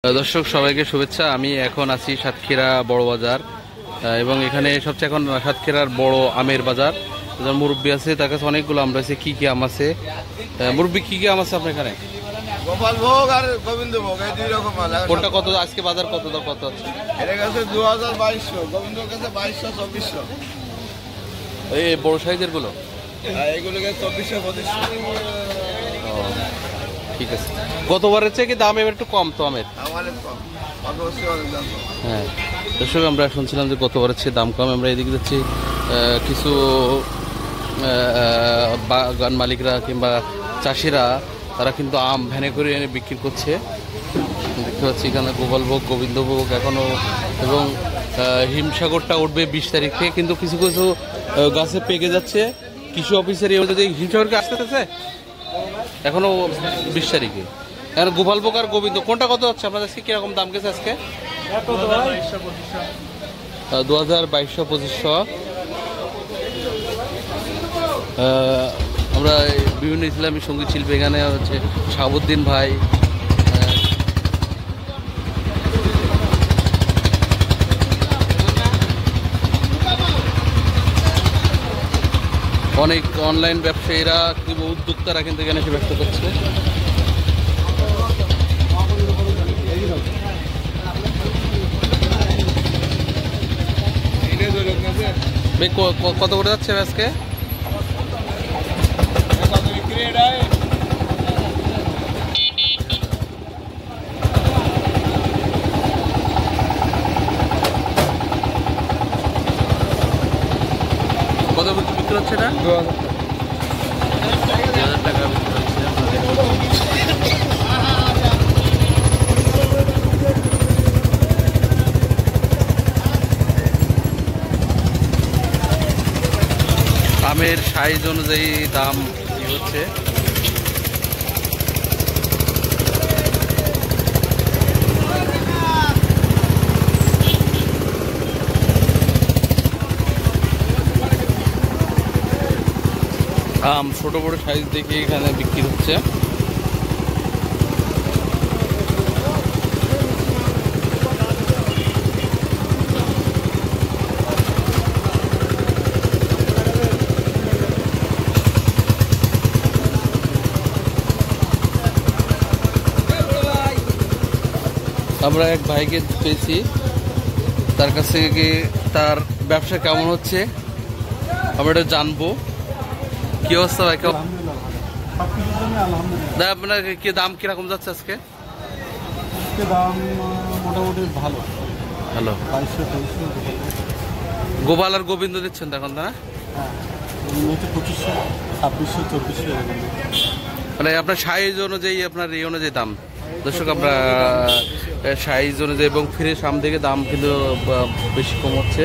দর্শক সবাইকে শুভেচ্ছা। আমি এখন আছি সাতক্ষীরা বড় বাজার এবং এখানে সবচেয়ে এখন সাতক্ষীরার বড় আমের বাজার। মুরব্বী আছে, তার কাছে অনেকগুলো আম রয়েছে। কি কি আম আছে মুরব্বী, কি কি আম আছে আপনার এখানে? গোপালভোগ আর গোবিন্দভোগ, এই দুই রকম মাল। কোনটা কত আজকে বাজার কত দর কত আছে? এর কাছে 2200, গোবিন্দভোগ কাছে 2200 2400। এই বড় সাইজের গুলো এইগুলোকে 2400 2500। ঠিক আছে। গতবারের চেয়ে কি দাম এবার একটু কম তো আমের? আমাদের কম, অবশ্যই অনেক দাম কম। হ্যাঁ দর্শক, আমরা শুনছিলাম যে গতবারের চেয়ে দাম কম। আমরা এদিকে যাচ্ছি, কিছু বাগান মালিকরা কিংবা চাষিরা তারা কিন্তু আম ভ্যানে করে এনে বিক্রি করছে। দেখতে পাচ্ছি এখানে গোপালভোগ, গোবিন্দভোগ এখনও, এবং হিমসাগরটা উঠবে 20 তারিখ থেকে, কিন্তু কিছু কিছু গাছে পেকে যাচ্ছে। কৃষি অফিসের যদি হিমসাগরকে আসতেছে এখনো 20 তারিখে। এখন গোপালভোগ আর গোবিন্দ কোনটা কত হচ্ছে আপনাদের? কিরকম দাম গেছে আজকে? 2200 2500। আমরা বিভিন্ন ইসলামী সঙ্গীত শিল্পী, এখানে হচ্ছে শাহাবুদ্দিন ভাই, অনেক অনলাইন ব্যবসায়ীরা কিংবা উদ্যোক্তারা কিন্তু এখানে এসে ব্যবসা করছে। কত করে যাচ্ছে আজকে? কত বিক্রি হচ্ছে না? 2000 টাকা বিক্রি হচ্ছে। আমের সাইজ অনুযায়ী দাম কি হচ্ছে। আম ছোট বড় সাইজ দেখে এখানে বিক্রি হচ্ছে। আমরা এক ভাইকে পেয়েছি, তার কাছ থেকে তার ব্যবসা কেমন হচ্ছে আমরা এটা জানবো। কি অবস্থা ভাই? আপনার কি দাম কিরকম যাচ্ছে আজকে? দাম মোটামুটি ভালো ভালো। 2200 গোপাল আর গোবিন্দ দিচ্ছেন এখন না? হ্যাঁ, 2500 2600 2400 মানে আপনার সাইজ অনুযায়ী, আপনার এই অনুযায়ী দাম। দর্শক, আমরা সাইজ অনুযায়ী এবং ফ্রেশ আম থেকে দাম কিন্তু বেশি কম হচ্ছে।